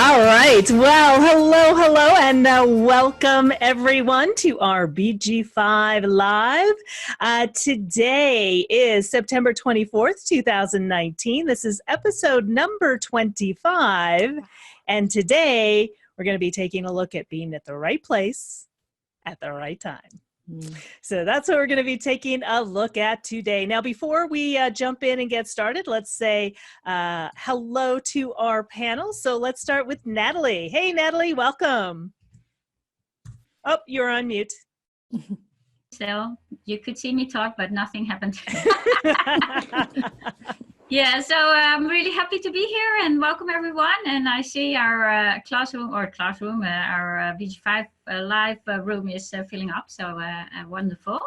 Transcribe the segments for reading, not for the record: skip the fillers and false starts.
All right. Well, hello, and welcome everyone to our BG5 Live. Today is September 24th, 2019. This is episode number 25. And today we're going to be taking a look at being at the right place at the right time. So that's what we're going to be taking a look at today. Now, before we jump in and get started, let's say hello to our panel. So let's start with Natalie. Hey, Natalie, welcome. Oh, you're on mute. So you could see me talk, but nothing happened. Yeah, so I'm really happy to be here and welcome everyone. And I see our classroom, our BG5 live room is filling up. So wonderful.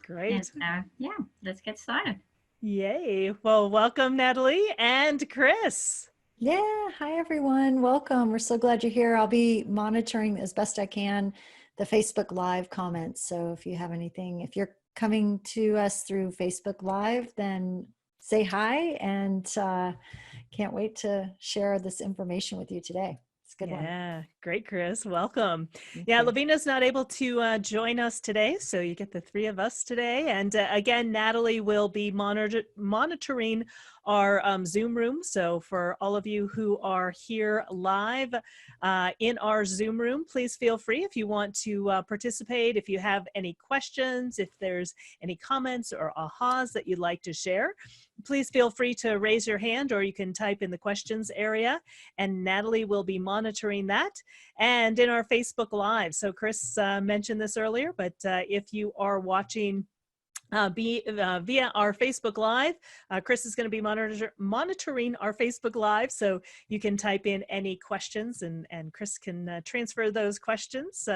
Great. And, yeah, let's get started. Yay. Well, welcome, Natalie and Chris. Yeah. Hi, everyone. Welcome. We're so glad you're here. I'll be monitoring as best I can the Facebook Live comments. So if you have anything, if you're coming to us through Facebook Live, then say hi, and can't wait to share this information with you today. It's a good one. Yeah, great, Chris. Welcome. Yeah, Lavina's not able to join us today, so you get the three of us today. And again, Natalie will be monitoring our Zoom room. So for all of you who are here live in our Zoom room, please feel free if you want to participate, if you have any questions, if there's any comments or ahas that you'd like to share, please feel free to raise your hand, or you can type in the questions area, and Natalie will be monitoring that. And in our Facebook Live, so Chris mentioned this earlier, but if you are watching via our Facebook Live, Chris is going to be monitoring our Facebook Live, so you can type in any questions, and Chris can transfer those questions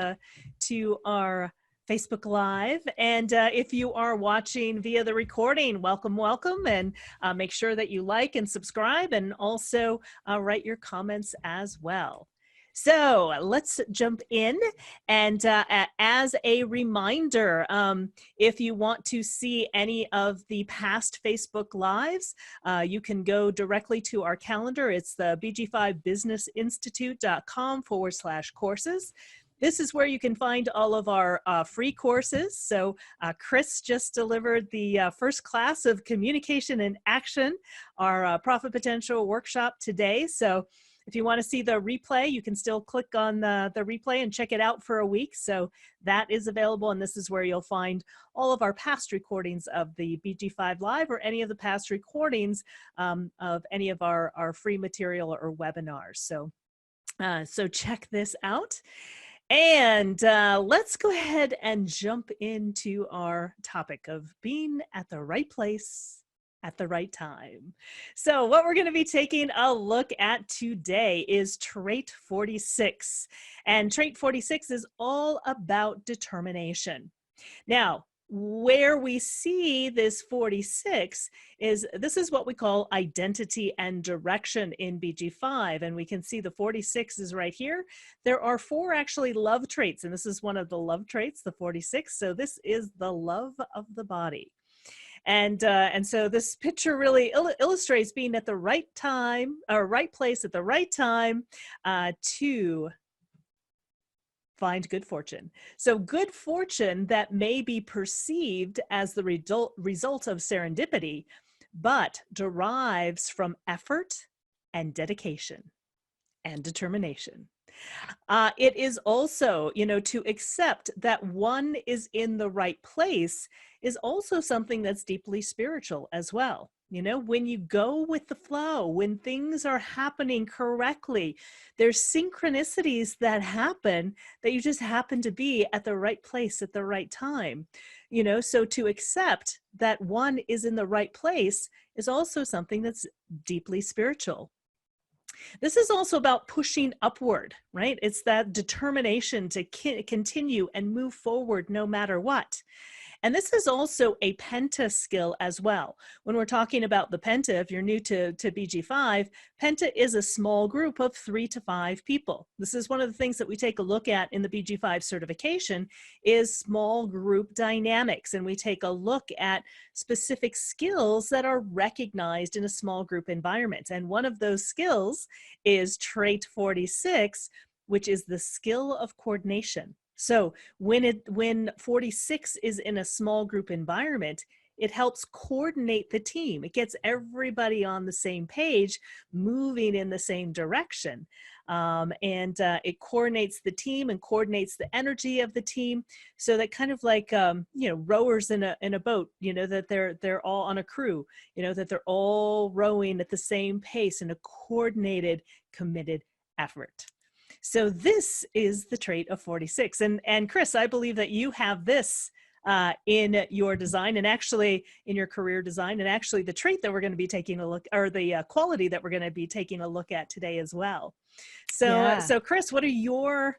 to our Facebook Live. And if you are watching via the recording, welcome, and make sure that you like and subscribe, and also write your comments as well. So let's jump in, and as a reminder, if you want to see any of the past Facebook Lives, you can go directly to our calendar. It's the bg5businessinstitute.com/courses. This is where you can find all of our free courses. So Chris just delivered the first class of Communication in Action, our Profit Potential workshop today. So if you want to see the replay, you can still click on the replay and check it out for a week. So that is available, and this is where you'll find all of our past recordings of the BG5 Live, or any of the past recordings of any of our free material or webinars. So, so check this out. And let's go ahead and jump into our topic of being at the right place at the right time. So what we're going to be taking a look at today is trait 46. And trait 46 is all about determination. Now, where we see this 46 is, this is what we call identity and direction in BG5, and we can see the 46 is right here. There are 4 actually love traits, and this is one of the love traits, the 46. So this is the love of the body. And so this picture really illustrates being at the right time, or right place at the right time to find good fortune. So good fortune that may be perceived as the result of serendipity, but derives from effort and dedication and determination. It is also, to accept that one is in the right place is also something that's deeply spiritual as well. When you go with the flow, when things are happening correctly, there's synchronicities that happen that you just happen to be at the right place at the right time. So to accept that one is in the right place is also something that's deeply spiritual. This is also about pushing upward, right? It's that determination to continue and move forward no matter what. And this is also a penta skill as well. When we're talking about the penta, if you're new to BG5, penta is a small group of 3 to 5 people. This is one of the things that we take a look at in the BG5 certification is small group dynamics. And we take a look at specific skills that are recognized in a small group environment. And one of those skills is trait 46, which is the skill of coordination. So when 46 is in a small group environment, it helps coordinate the team. It gets everybody on the same page, moving in the same direction. It coordinates the team and coordinates the energy of the team. So that kind of like, rowers in a boat, that they're all on a crew, that they're all rowing at the same pace in a coordinated, committed effort. So this is the trait of 46. And Chris, I believe that you have this in your design and actually in your career design, and actually the trait that we're going to be taking a look, or the quality that we're going to be taking a look at today as well. So Chris, what are your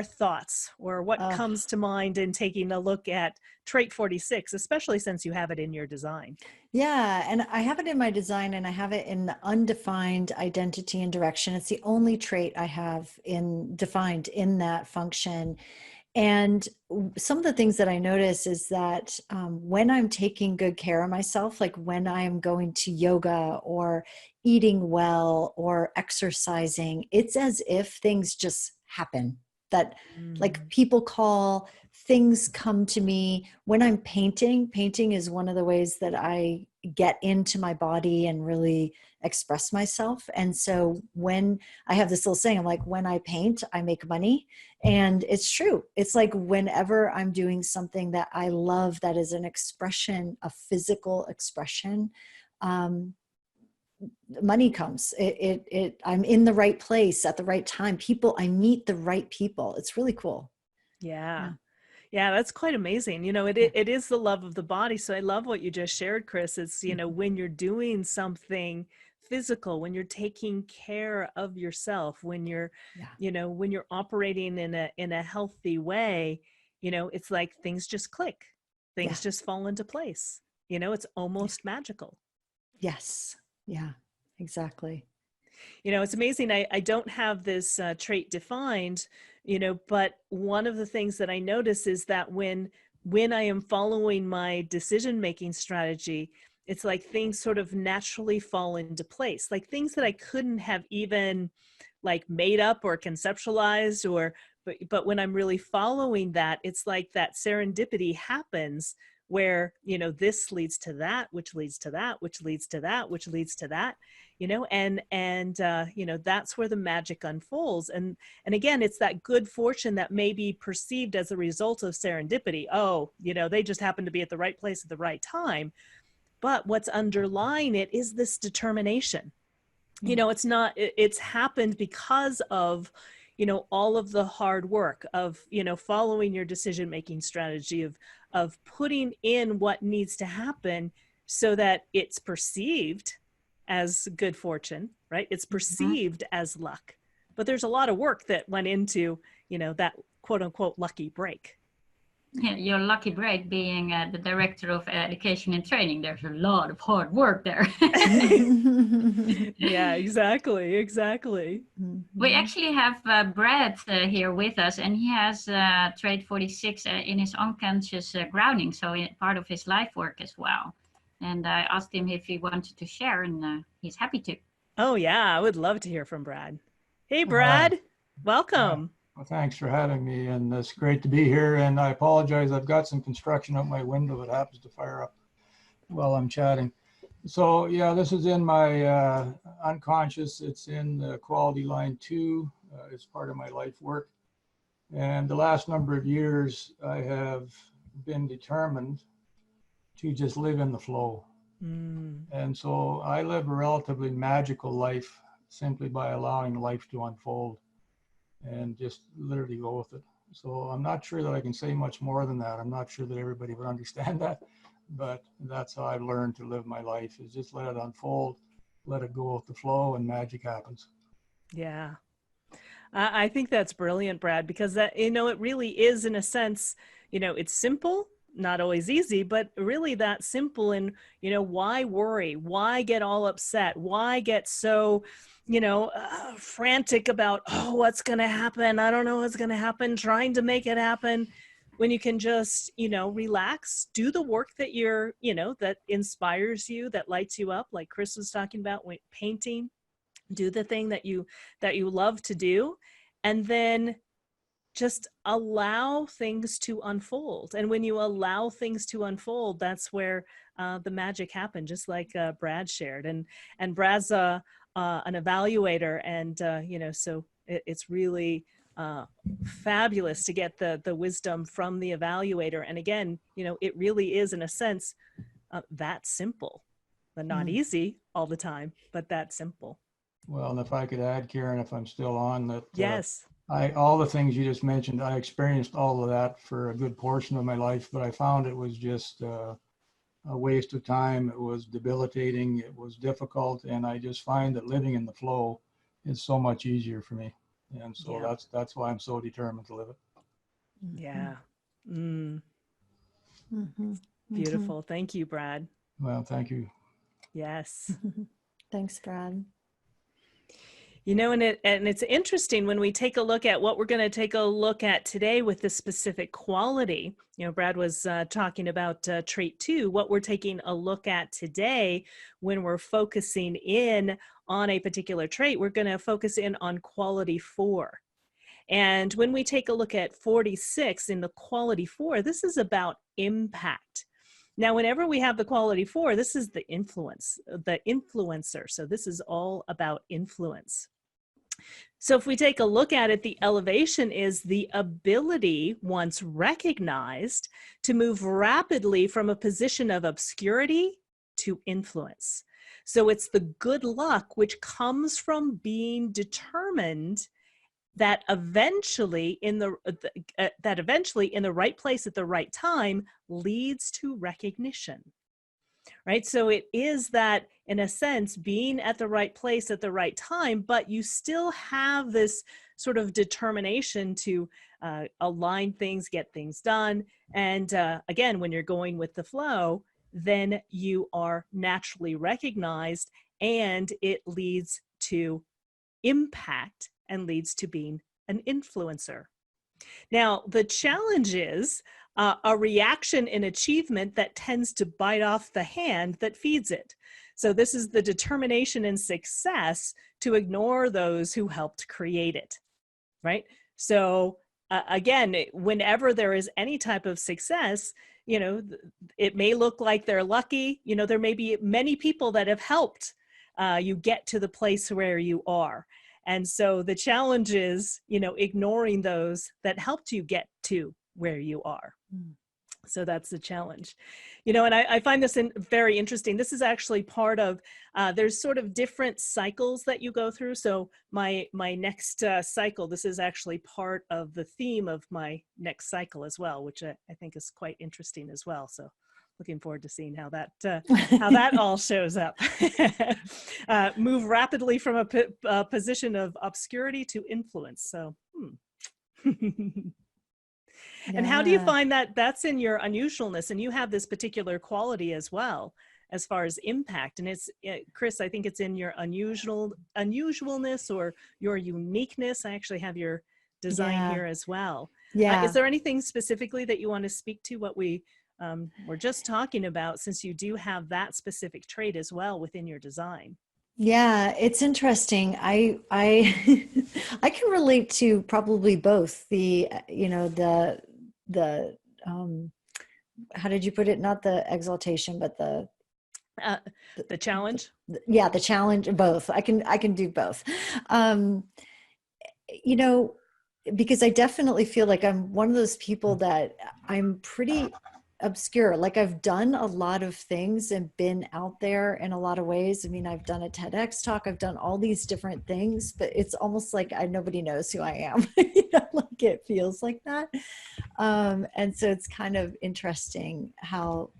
thoughts, or what comes to mind in taking a look at trait 46, especially since you have it in your design? Yeah, and I have it in my design, and I have it in the undefined identity and direction. It's the only trait I have defined in that function. And some of the things that I notice is that when I'm taking good care of myself, like when I'm going to yoga or eating well or exercising, it's as if things just happen. That like people call, things come to me. When I'm painting is one of the ways that I get into my body and really express myself. And so when I have this little saying, I'm like, when I paint, I make money. And it's true. It's like whenever I'm doing something that I love, that is an expression, a physical expression, money comes. I'm in the right place at the right time. I meet the right people. It's really cool. Yeah. Yeah, that's quite amazing. It is the love of the body. So I love what you just shared, Chris. It's, when you're doing something physical, when you're taking care of yourself, when you're, when you're operating in a healthy way, it's like things just click, things just fall into place. It's almost magical. Yes. Yeah, exactly. It's amazing. I don't have this trait defined, but one of the things that I notice is that when I am following my decision-making strategy, it's like things sort of naturally fall into place, like things that I couldn't have even like made up or conceptualized, but when I'm really following that, it's like that serendipity happens where, this leads to that, which leads to that, which leads to that, which leads to that, that's where the magic unfolds. And again, it's that good fortune that may be perceived as a result of serendipity. Oh, they just happen to be at the right place at the right time. But what's underlying it is this determination. It's happened because of, all of the hard work of, following your decision-making strategy of putting in what needs to happen so that it's perceived as good fortune, right? It's perceived as luck, but there's a lot of work that went into, that quote unquote lucky break. Yeah, your lucky break being the director of education and training. There's a lot of hard work there. Yeah, exactly. We actually have Brad here with us, and he has trait 46 in his unconscious grounding, so part of his life work as well. And I asked him if he wanted to share, and he's happy to. Oh yeah, I would love to hear from Brad. Hey Brad, welcome. Well, thanks for having me, and it's great to be here. And I apologize, I've got some construction out my window that happens to fire up while I'm chatting. So yeah, this is in my unconscious. It's in the quality line 2. It's part of my life work. And the last number of years, I have been determined to just live in the flow. And so I live a relatively magical life simply by allowing life to unfold and just literally go with it. So I'm not sure that I can say much more than that. I'm not sure that everybody would understand that, but that's how I've learned to live my life, is just let it unfold, let it go with the flow, and magic happens. Yeah. I think that's brilliant, Brad, because that, it really is, in a sense, it's simple, not always easy, but really that simple. And, you know, why worry? Why get all upset? Why get so, you know, frantic about, oh, what's going to happen? I don't know what's going to happen, trying to make it happen, when you can just, you know, relax, do the work that you're, you know, that inspires you, that lights you up, like Chris was talking about, when painting, do the thing that you love to do, and then just allow things to unfold. And when you allow things to unfold, that's where the magic happened, just like Brad shared. And Brad's an evaluator, and you know, so it's really fabulous to get the wisdom from the evaluator. And again, you know, it really is, in a sense, that simple, but not easy all the time, but that simple. Well, and if I could add, Karen, if I'm still on, that Yes. all the things you just mentioned, I experienced all of that for a good portion of my life, but I found it was just a waste of time. It was debilitating. It was difficult. And I just find that living in the flow is so much easier for me. And so that's why I'm so determined to live it. Yeah. Mm. Mm-hmm. Beautiful. Thank you, Brad. Well, thank you. Yes. Thanks, Brad. You know, and it's interesting when we take a look at what we're going to take a look at today with this specific quality. You know, Brad was talking about trait 2. What we're taking a look at today, when we're focusing in on a particular trait, we're going to focus in on quality 4. And when we take a look at 46 in the quality 4, this is about impact. Now, whenever we have the quality 4, this is the influence, the influencer. So this is all about influence. So if we take a look at it, the elevation is the ability, once recognized, to move rapidly from a position of obscurity to influence. So it's the good luck which comes from being determined that eventually in the right place at the right time leads to recognition. Right? So it is that, in a sense, being at the right place at the right time, but you still have this sort of determination to align things, get things done. And again, when you're going with the flow, then you are naturally recognized, and it leads to impact and leads to being an influencer. Now, the challenge is a reaction in achievement that tends to bite off the hand that feeds it. So this is the determination and success to ignore those who helped create it, right? So again, whenever there is any type of success, you know, it may look like they're lucky. You know, there may be many people that have helped you get to the place where you are. And so the challenge is, you know, ignoring those that helped you get to where you are. So that's the challenge. You know, and I find this very interesting. This is actually part of, there's sort of different cycles that you go through. So my next cycle, this is actually part of the theme of my next cycle as well, which I think is quite interesting as well. So looking forward to seeing how that all shows up. Move rapidly from a position of obscurity to influence. So, And how do you find that that's in your unusualness? And you have this particular quality as well, as far as impact. And it's, Chris, I think it's in your unusualness or your uniqueness. I actually have your design here as well. Is there anything specifically that you want to speak to what we we're just talking about, since you do have that specific trait as well within your design? Yeah, it's interesting. I I can relate to probably both the, you know, the how did you put it? Not the exaltation, but the challenge. Yeah, the challenge, both. I can do both. You know, because I definitely feel like I'm one of those people that I'm pretty obscure. Like I've done a lot of things and been out there in a lot of ways. I mean, I've done a TEDx talk, I've done all these different things, but it's almost like nobody knows who I am. You know, like it feels like that. And so it's kind of interesting how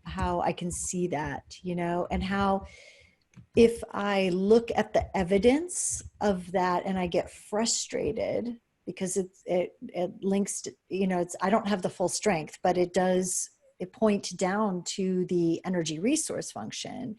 I can see that, you know, and how if I look at the evidence of that and I get frustrated because it links to, you know, I don't have the full strength, but it does point down to the energy resource function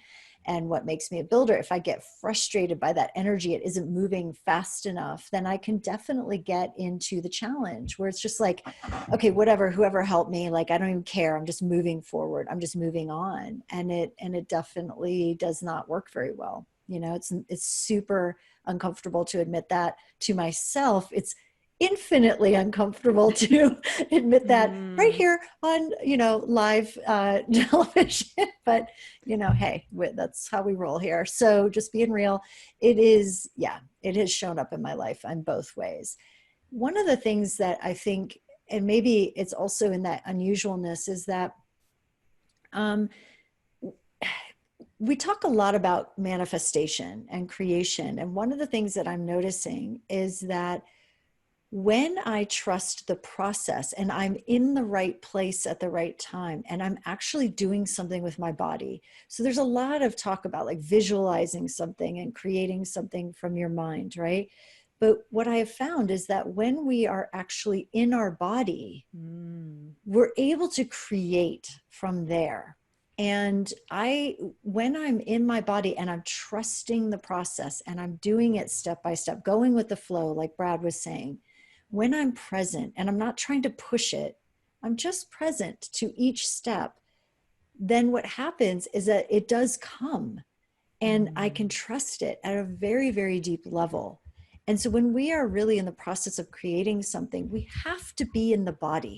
and what makes me a builder. If I get frustrated by that energy, it isn't moving fast enough, then I can definitely get into the challenge where it's just like, okay, whatever, whoever helped me, like, I don't even care. I'm just moving forward. I'm just moving on. And it definitely does not work very well. You know, it's super uncomfortable to admit that to myself. It's infinitely uncomfortable to admit that right here on, you know, live television. But, you know, hey, that's how we roll here. So just being real, it is, yeah, it has shown up in my life in both ways. One of the things that I think, and maybe it's also in that unusualness, is that we talk a lot about manifestation and creation. And one of the things that I'm noticing is that when I trust the process and I'm in the right place at the right time, and I'm actually doing something with my body. So there's a lot of talk about like visualizing something and creating something from your mind, right? But what I have found is that when we are actually in our body, we're able to create from there. And when I'm in my body and I'm trusting the process and I'm doing it step by step, going with the flow, like Brad was saying, when I'm present and I'm not trying to push it, I'm just present to each step, then what happens is that it does come and I can trust it at a very, very deep level. And so when we are really in the process of creating something, we have to be in the body.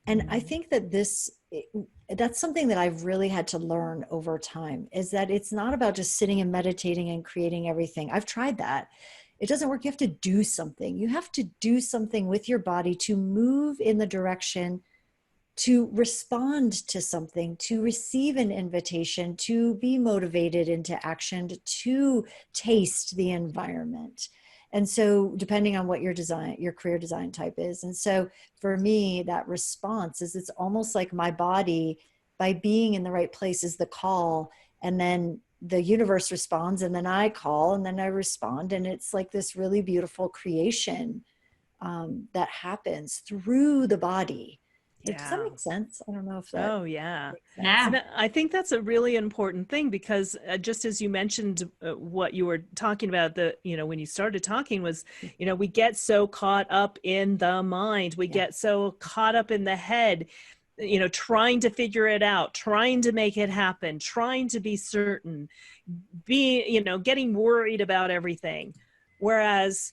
And I think that that's something that I've really had to learn over time, is that it's not about just sitting and meditating and creating everything. I've tried that. It doesn't work. You have to do something. You have to do something with your body to move in the direction, to respond to something, to receive an invitation, to be motivated into action, to taste the environment. And so depending on what your career design type is. And so for me, that response is, it's almost like my body, by being in the right place, is the call. And then the universe responds, and then I call, and then I respond. And it's like this really beautiful creation that happens through the body. Yeah. Does that make sense? I don't know if that. Oh, yeah. Yeah. And I think that's a really important thing, because just as you mentioned, what you were talking about, when you started talking was, we get so caught up in the mind, we get so caught up in the head, trying to figure it out, trying to make it happen, trying to be certain, getting worried about everything. Whereas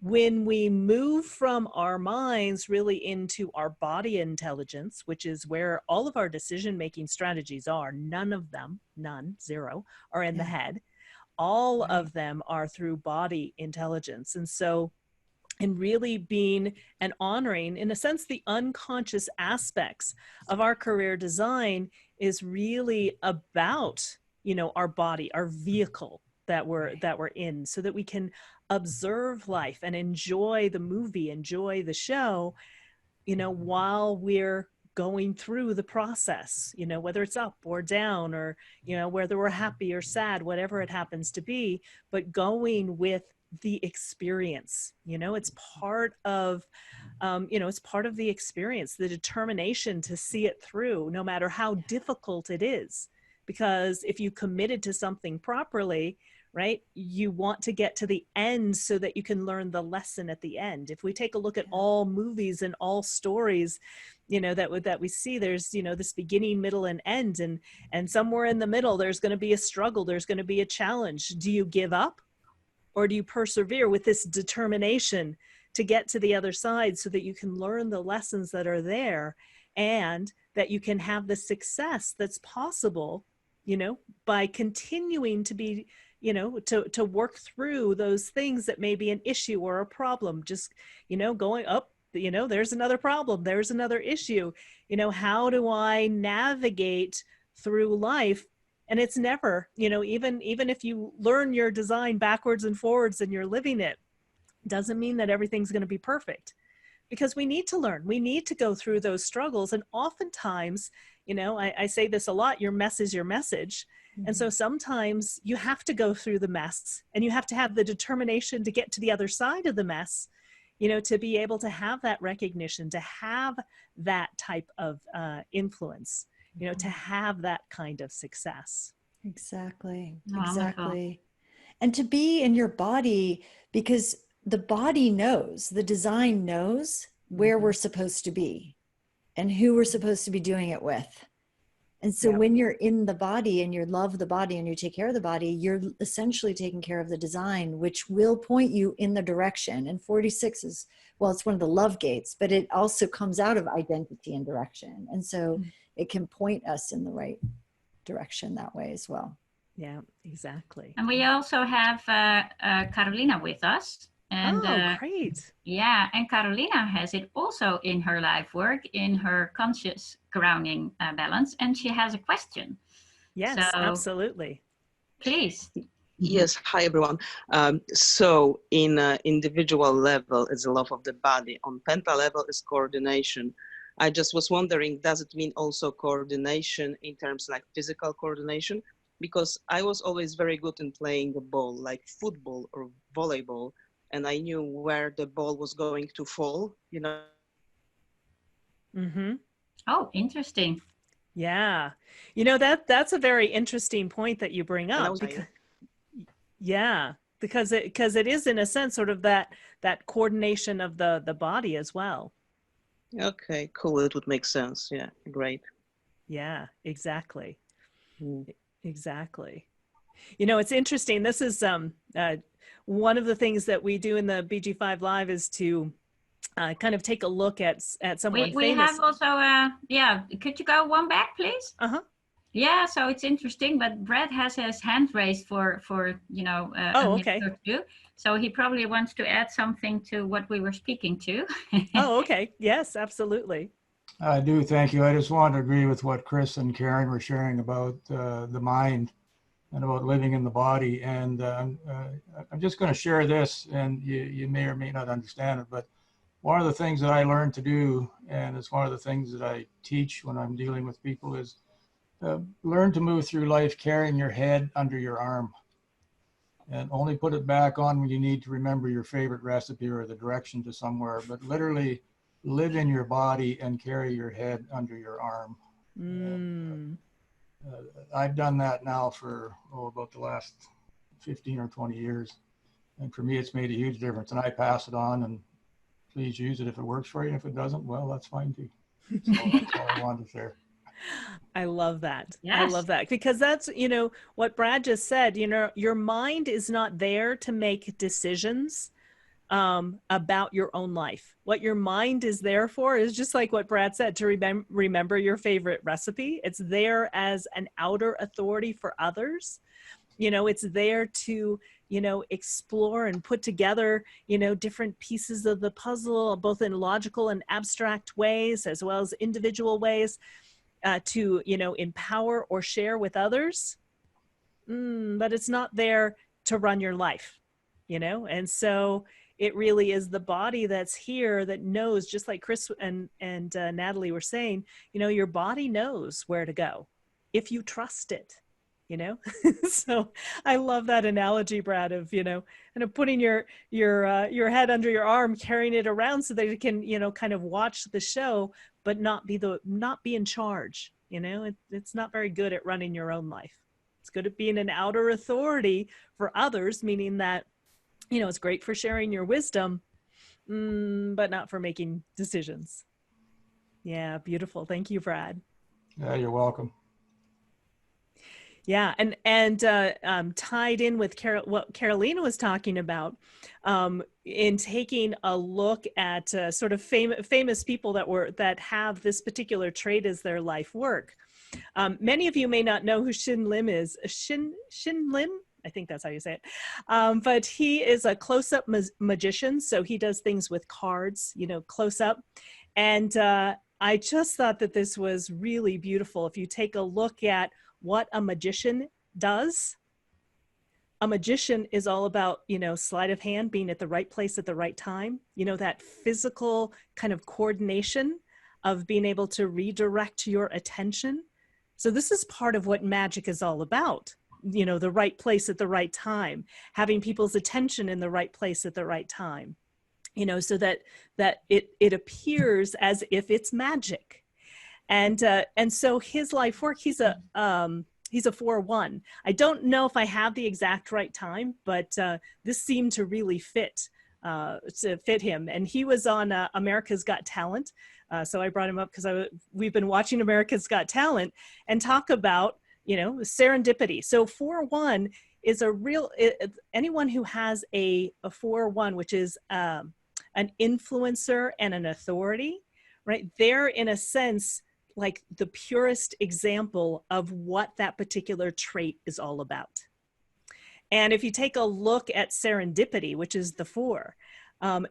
when we move from our minds really into our body intelligence, which is where all of our decision-making strategies are, zero, are in the head. All of them are through body intelligence. And so, and really being and honoring, in a sense, the unconscious aspects of our career design is really about, our body, our vehicle that we're in, so that we can observe life and enjoy the movie, enjoy the show, while we're going through the process, whether it's up or down, or, whether we're happy or sad, whatever it happens to be, but going with the experience. It's part of, it's part of the experience, the determination to see it through, no matter how difficult it is. Because if you committed to something properly, right, you want to get to the end so that you can learn the lesson at the end. If we take a look at all movies and all stories, that we see, there's, this beginning, middle, and end. And somewhere in the middle, there's going to be a struggle. There's going to be a challenge. Do you give up, or do you persevere with this determination to get to the other side so that you can learn the lessons that are there, and that you can have the success that's possible, by continuing to be, to work through those things that may be an issue or a problem, just, going up, there's another problem, there's another issue, how do I navigate through life? And it's never, even if you learn your design backwards and forwards and you're living it, doesn't mean that everything's going to be perfect, because we need to learn, we need to go through those struggles. And oftentimes, I say this a lot, your mess is your message. And so sometimes you have to go through the mess, and you have to have the determination to get to the other side of the mess, you know, to be able to have that recognition, to have that type of influence, you know, to have that kind of success. Exactly. Wonderful. Exactly. And to be in your body, because the body knows, the design knows where we're supposed to be and who we're supposed to be doing it with. And so Yep. when you're in the body and you love the body and you take care of the body, you're essentially taking care of the design, which will point you in the direction. And 46 is, well, it's one of the love gates, but it also comes out of identity and direction. And so it can point us in the right direction that way as well. Yeah, exactly. And we also have Carolina with us. And great. yeah, and Carolina has it also in her life work, in her conscious grounding balance, and she has a question. Yes, So, absolutely. Please. Yes, hi everyone. So in individual level, it's the love of the body. On penta level is coordination. I just was wondering, does it mean also coordination in terms like physical coordination? Because I was always very good in playing the ball, like football or volleyball, and I knew where the ball was going to fall, you know. Mm-hmm. Oh, interesting. Yeah. You know, that's a very interesting point that you bring up. Because, yeah, because it is in a sense sort of that coordination of the body as well. Okay, cool. It would make sense. Yeah, great. Yeah, exactly. Exactly. You know, it's interesting. This is one of the things that we do in the BG5 Live is to kind of take a look at someone We famous. have also, yeah, could you go one back, please? Uh-huh. Yeah, so it's interesting, but Brad has his hand raised for you know, a minute okay. or two. So he probably wants to add something to what we were speaking to. Oh, okay. Yes, absolutely. I do, thank you. I just want to agree with what Chris and Karen were sharing about the mind and about living in the body. And I'm just going to share this, and you may or may not understand it, but one of the things that I learned to do, and it's one of the things that I teach when I'm dealing with people, is learn to move through life carrying your head under your arm, and only put it back on when you need to remember your favorite recipe or the direction to somewhere, but literally live in your body and carry your head under your arm. I've done that now for about the last 15 or 20 years. And for me, it's made a huge difference. And I pass it on, and please use it if it works for you. If it doesn't, well, that's fine too. So that's all I wanted to share. I love that. Yes. I love that, because that's, you know, what Brad just said. You know, your mind is not there to make decisions about your own life. What your mind is there for is just like what Brad said, to remember your favorite recipe. It's there as an outer authority for others. You know, it's there to, you know, explore and put together, you know, different pieces of the puzzle, both in logical and abstract ways, as well as individual ways, to, you know, empower or share with others. But it's not there to run your life, you know? And so it really is the body that's here that knows, just like Chris and Natalie were saying, you know, your body knows where to go if you trust it, you know? So I love that analogy, Brad, of, you know, kind of putting your head under your arm, carrying it around so that you can, you know, kind of watch the show, but not be in charge. You know, it's not very good at running your own life. It's good at being an outer authority for others, meaning that, you know, it's great for sharing your wisdom, but not for making decisions. Yeah, beautiful. Thank you, Brad. Yeah, you're welcome. Yeah, and tied in with what Carolina was talking about, in taking a look at sort of famous people that have this particular trait as their life work. Many of you may not know who Shin Lim is. Shin Lim? I think that's how you say it. But he is a close-up magician, so he does things with cards, you know, close up. And I just thought that this was really beautiful. If you take a look at what a magician does, a magician is all about, you know, sleight of hand, being at the right place at the right time, you know, that physical kind of coordination of being able to redirect your attention. So this is part of what magic is all about, you know, the right place at the right time, having people's attention in the right place at the right time. you know, so that it appears as if it's magic. And so his life work, he's a 4-1. I don't know if I have the exact right time, but this seemed to really fit him. And he was on America's Got Talent. So I brought him up because we've been watching America's Got Talent and talk about, you know, serendipity. So 4-1 is anyone who has a 4-1, which is an influencer and an authority, right? They're in a sense like the purest example of what that particular trait is all about. And if you take a look at serendipity, which is the 4,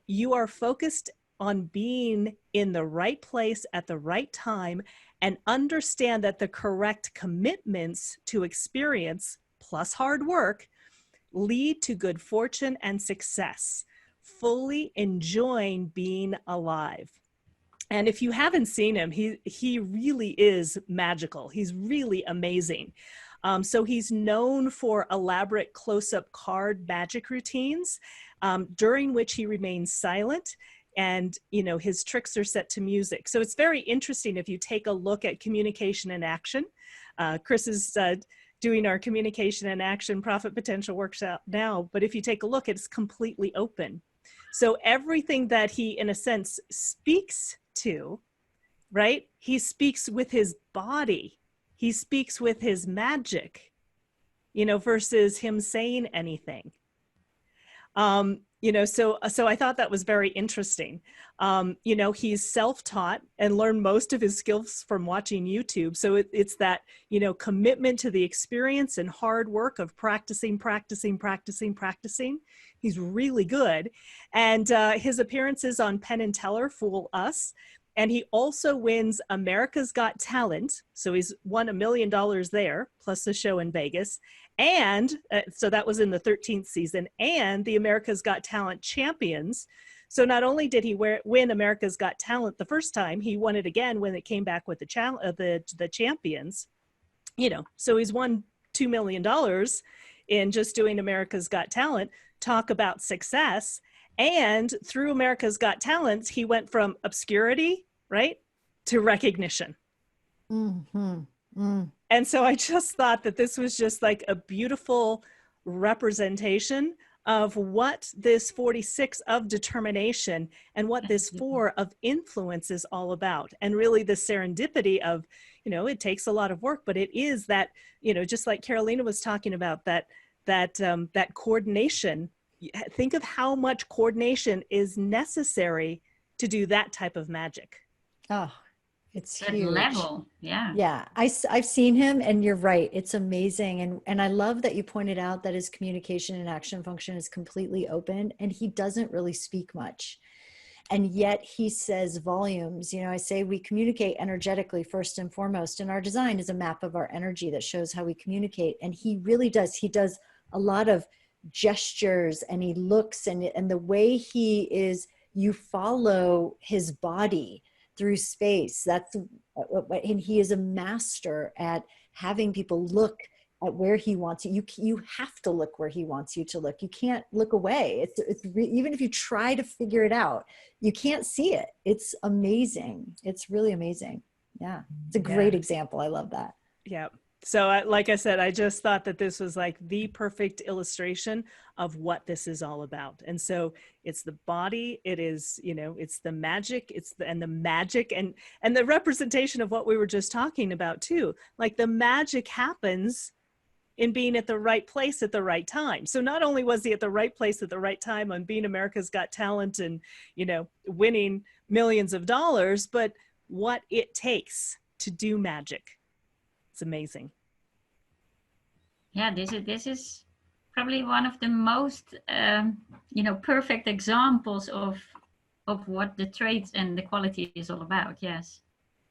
you are focused on being in the right place at the right time and understand that the correct commitments to experience plus hard work lead to good fortune and success, fully enjoying being alive. And if you haven't seen him, he really is magical. He's really amazing. So he's known for elaborate close-up card magic routines, during which he remains silent, and you know, his tricks are set to music. So it's very interesting if you take a look at communication in action. Chris is doing our communication and action profit potential workshop now, but if you take a look, it's completely open. So everything that he, in a sense, speaks to, right? He speaks with his body. He speaks with his magic, you know, versus him saying anything. You know, so I thought that was very interesting. You know, he's self-taught and learned most of his skills from watching YouTube. So it's that, you know, commitment to the experience and hard work of practicing. He's really good. And his appearances on Penn and Teller fool us. And he also wins America's Got Talent. So he's won $1 million there, plus the show in Vegas. And so that was in the 13th season, and the America's Got Talent champions. So not only did he win America's Got Talent the first time, he won it again when it came back with the champions. You know, so he's won $2 million in just doing America's Got Talent. Talk about success. And through America's Got Talent, he went from obscurity, right, to recognition. Mm-hmm. Mm. And so I just thought that this was just like a beautiful representation of what this 46 of determination and what this 4 of influence is all about. And really the serendipity of, you know, it takes a lot of work, but it is that, you know, just like Carolina was talking about, that coordination. Think of how much coordination is necessary to do that type of magic. Oh, it's That huge. level. Yeah. Yeah. I've seen him, and you're right. It's amazing. And I love that you pointed out that his communication and action function is completely open, and he doesn't really speak much. And yet he says volumes. You know, I say we communicate energetically first and foremost, and our design is a map of our energy that shows how we communicate. And he really does. He does a lot of gestures, and he looks, and the way he is, you follow his body through space. And he is a master at having people look at where he wants you. You have to look where he wants you to look. You can't look away. Even if you try to figure it out, you can't see it. It's amazing. It's really amazing. Yeah. It's a great example. I love that. Yeah. So like I said, I just thought that this was like the perfect illustration of what this is all about. And so it's the body, it is, you know, it's the magic, and the magic and the representation of what we were just talking about too. Like the magic happens in being at the right place at the right time. So not only was he at the right place at the right time on being America's Got Talent and, you know, winning millions of dollars, but what it takes to do magic. It's amazing. Yeah, this is probably one of the most you know, perfect examples of what the traits and the quality is all about. Yes.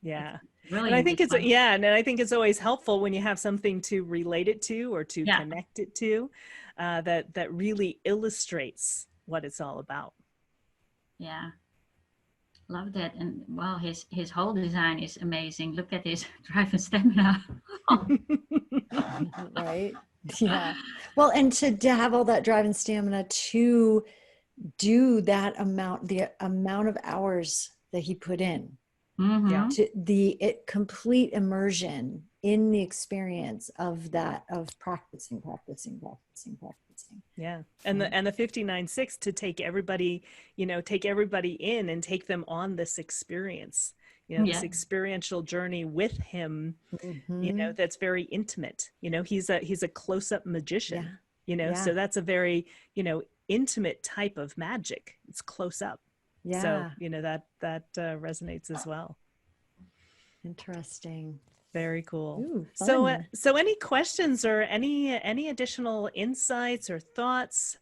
Yeah. Really. And I think it's and I think it's always helpful when you have something to relate it to or to connect it to, that really illustrates what it's all about. Yeah. Love that. And well, his whole design is amazing. Look at his drive and stamina. Right. Yeah. Well, and to have all that drive and stamina to do that amount, the amount of hours that he put in. Mm-hmm. To the complete immersion in the experience of that, of practicing. Yeah. And the 59.6 to take everybody, take everybody in and take them on this experience, this experiential journey with him, that's very intimate. He's a close-up magician, so that's a very, intimate type of magic. It's close up. Yeah. So, that resonates as well. Interesting. Very cool. Ooh, so any questions or any additional insights or thoughts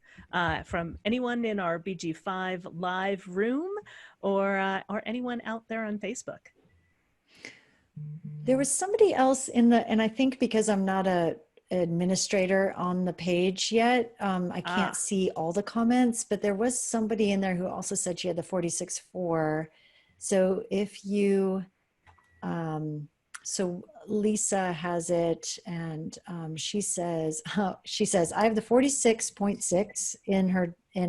from anyone in our BG5 live room or anyone out there on Facebook? There was somebody else and I think because I'm not a administrator on the page yet, I can't see all the comments, but there was somebody in there who also said she had the 46.4. So if you, so Lisa has it, and she says, I have the 46.6 in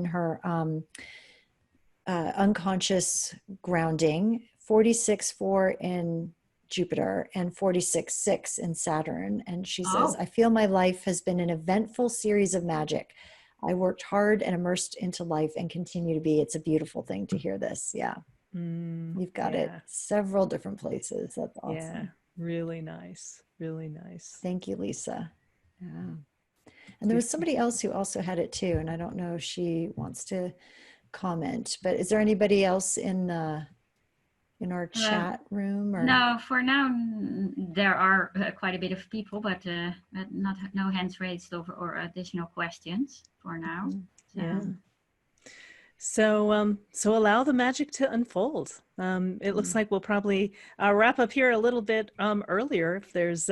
her unconscious grounding, 46.4 in Jupiter, and 46.6 in Saturn. And she says, I feel my life has been an eventful series of magic. I worked hard and immersed into life and continue to be. It's a beautiful thing to hear this. Yeah. You've got it several different places. That's awesome. Yeah, really nice. Really nice. Thank you, Lisa. Yeah. And there was somebody else who also had it too. And I don't know if she wants to comment, but is there anybody else in our chat room? Or? No, for now there are quite a bit of people, but no hands raised or additional questions for now. Yeah. So allow the magic to unfold. It looks like we'll probably wrap up here a little bit earlier if there's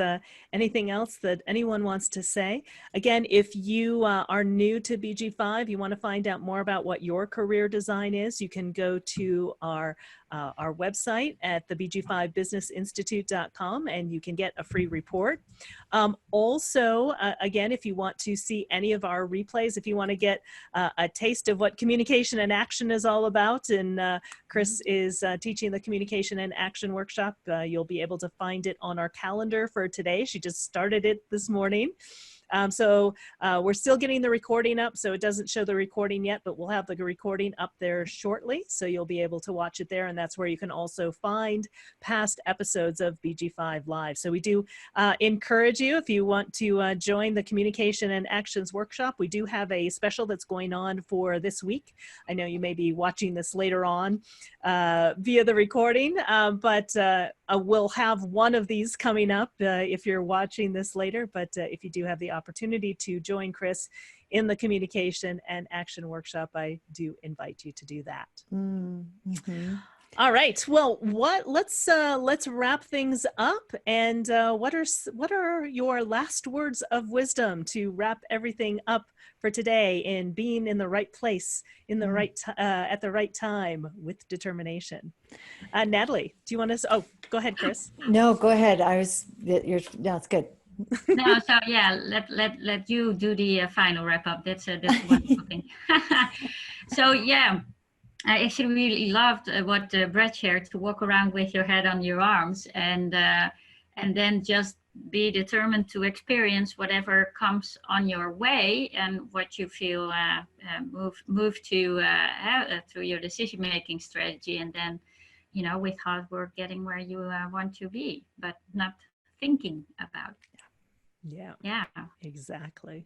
anything else that anyone wants to say. Again, if you are new to BG5, you want to find out more about what your career design is, you can go to our website at the BG5businessinstitute.com and you can get a free report. Also, again, if you want to see any of our replays, if you want to get a taste of what communication and action is all about, and Chris is teaching the communication and action workshop, you'll be able to find it on our calendar for today. She just started it this morning. So we're still getting the recording up, so it doesn't show the recording yet, but we'll have the recording up there shortly, so you'll be able to watch it there, and that's where you can also find past episodes of BG5 Live. So we do encourage you, if you want to join the Communication and Actions Workshop, we do have a special that's going on for this week. I know you may be watching this later on via the recording, but we'll have one of these coming up if you're watching this later, but if you do have the opportunity to join Chris in the Communication and Action Workshop, I do invite you to do that. All right. Well, let's wrap things up. And what are your last words of wisdom to wrap everything up for today in being in the right place, in the right at the right time with determination? Natalie, do you want to? Oh, go ahead, Chris. No, go ahead. It's good. No, so yeah, let you do the final wrap up. That's a wonderful thing. So yeah, I actually really loved what Brett shared, to walk around with your head on your arms and then just be determined to experience whatever comes on your way and what you feel move to through your decision-making strategy, and then, with hard work, getting where you want to be, but not thinking about it. Yeah. Exactly.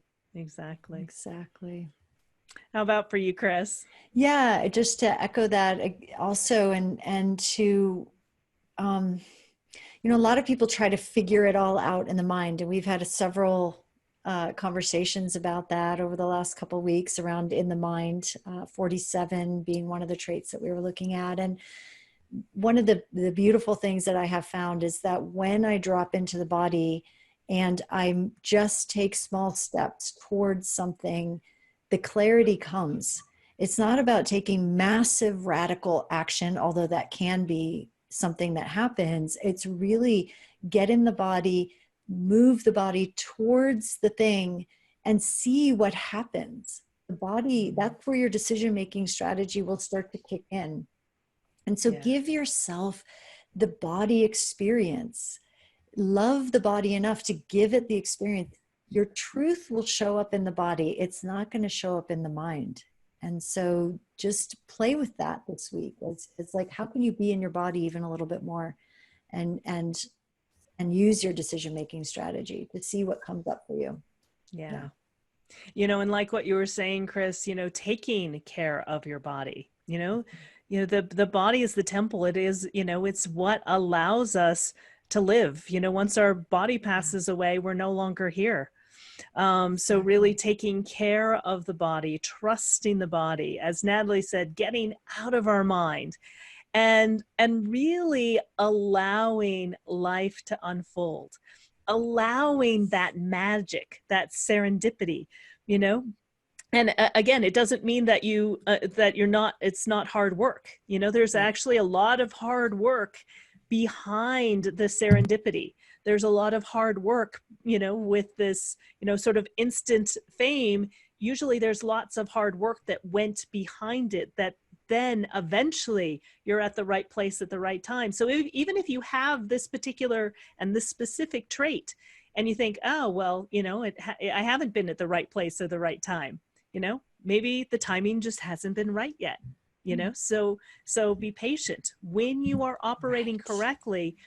How about for you, Chris? Yeah, just to echo that also, and to, a lot of people try to figure it all out in the mind, and we've had several conversations about that over the last couple of weeks around in the mind, 47 being one of the traits that we were looking at. And one of the beautiful things that I have found is that when I drop into the body and I just take small steps towards something, the clarity comes. It's not about taking massive radical action, although that can be something that happens. It's really get in the body, move the body towards the thing, and see what happens. the body, that's where your decision-making strategy will start to kick in. And so give yourself the body experience. Love the body enough to give it the experience. Your truth will show up in the body. It's not going to show up in the mind. And so just play with that this week. It's like, how can you be in your body even a little bit more, and use your decision-making strategy to see what comes up for you. Yeah. You know, and like what you were saying, Chris, you know, taking care of your body, you know, the body is the temple. It is, you know, it's what allows us to live. You know, once our body passes away, we're no longer here. So really taking care of the body, trusting the body, as Natalie said, getting out of our mind, and really allowing life to unfold, allowing that magic, that serendipity, you know. And again, it doesn't mean that it's not hard work. You know, there's actually a lot of hard work behind the serendipity. There's a lot of hard work, you know, with this, you know, sort of instant fame. Usually there's lots of hard work that went behind it, that then eventually you're at the right place at the right time. So even if you have this particular and this specific trait and you think, oh, well, you know, I haven't been at the right place at the right time, you know, maybe the timing just hasn't been right yet, you know, so be patient. When you are operating correctly,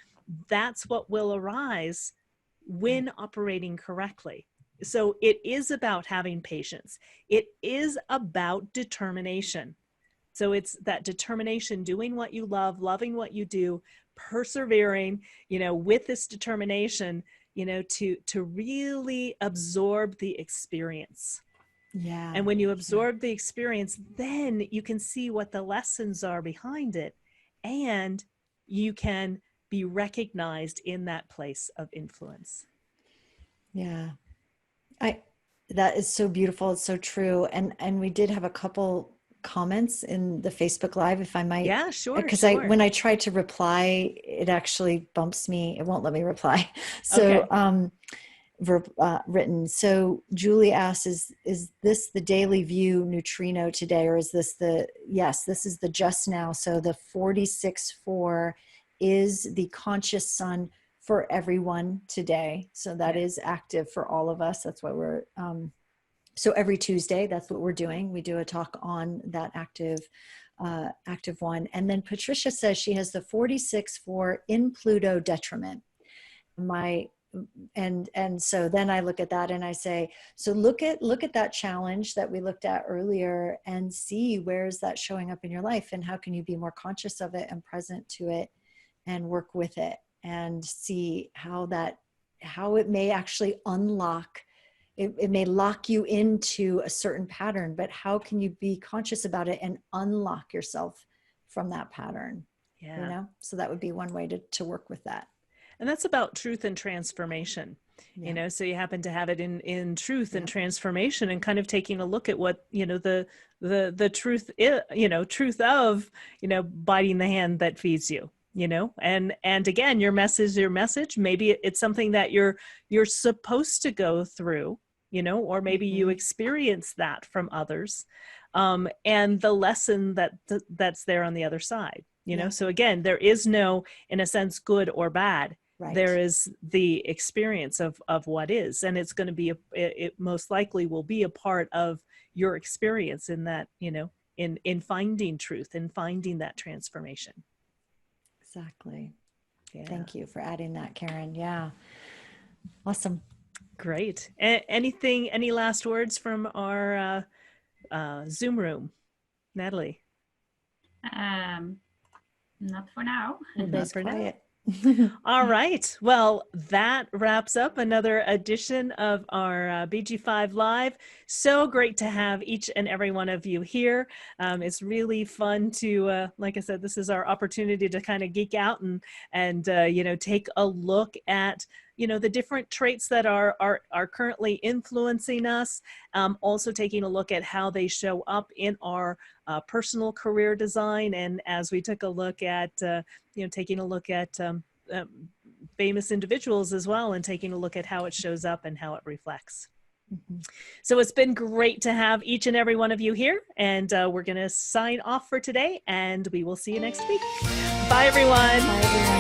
that's what will arise when operating correctly. So it is about having patience. It is about determination. So it's that determination, doing what you love, loving what you do, persevering, you know, with this determination, you know, to really absorb the experience. Yeah. And when you absorb the experience, then you can see what the lessons are behind it, and you can be recognized in that place of influence. Yeah. That is so beautiful. It's so true. And we did have a couple comments in the Facebook Live, if I might. Yeah, sure. Because sure. when I try to reply, it actually bumps me. It won't let me reply. So, written. So Julie asks, is this the daily view neutrino today? Or is this yes, this is the just now. So the 46.4 is the conscious sun for everyone today. So that is active for all of us. That's why we're, so every Tuesday, that's what we're doing. We do a talk on that active one. And then Patricia says she has the 46.4 in Pluto detriment. And so then I look at that and I say, so look at that challenge that we looked at earlier and see where is that showing up in your life, and how can you be more conscious of it and present to it and work with it, and see how it may actually unlock. It may lock you into a certain pattern, but how can you be conscious about it and unlock yourself from that pattern? Yeah. You know, so that would be one way to work with that. And that's about truth and transformation, you know, so you happen to have it in truth and transformation, and kind of taking a look at what, you know, the truth is, you know, truth of, you know, biting the hand that feeds you, you know, and again, your message, maybe it's something that you're supposed to go through, you know, or maybe you experience that from others, and the lesson that's there on the other side, you know. So again, there is no, in a sense, good or bad. Right. There is the experience of what is, and it's going to be it most likely will be a part of your experience in that, you know, in finding truth and finding that transformation. Exactly. Yeah. Thank you for adding that, Karen. Yeah. Awesome. Great. Any last words from our Zoom room, Natalie? Not for now. Not for now. All right. Well, that wraps up another edition of our BG5 Live. So great to have each and every one of you here. It's really fun to, like I said, this is our opportunity to kind of geek out and you know, take a look at, you know, the different traits that are currently influencing us. Also taking a look at how they show up in our personal career design. And as we took a look at, you know, taking a look at famous individuals as well, and taking a look at how it shows up and how it reflects. So it's been great to have each and every one of you here, and we're going to sign off for today, and we will see you next week. Bye, everyone. Bye, everyone.